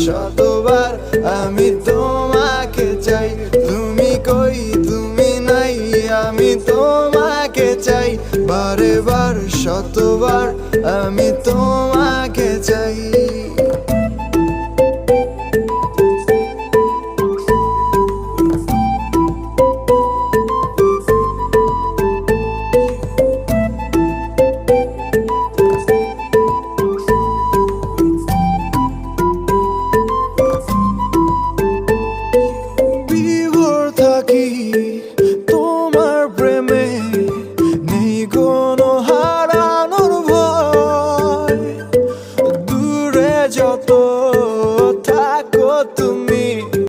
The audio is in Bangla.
শতবার আমি তোমাকে চাই। তুমি কই তুমি নাই, আমি তোমাকে চাই। বারে বার শতবার আমি তোমাকে চাই।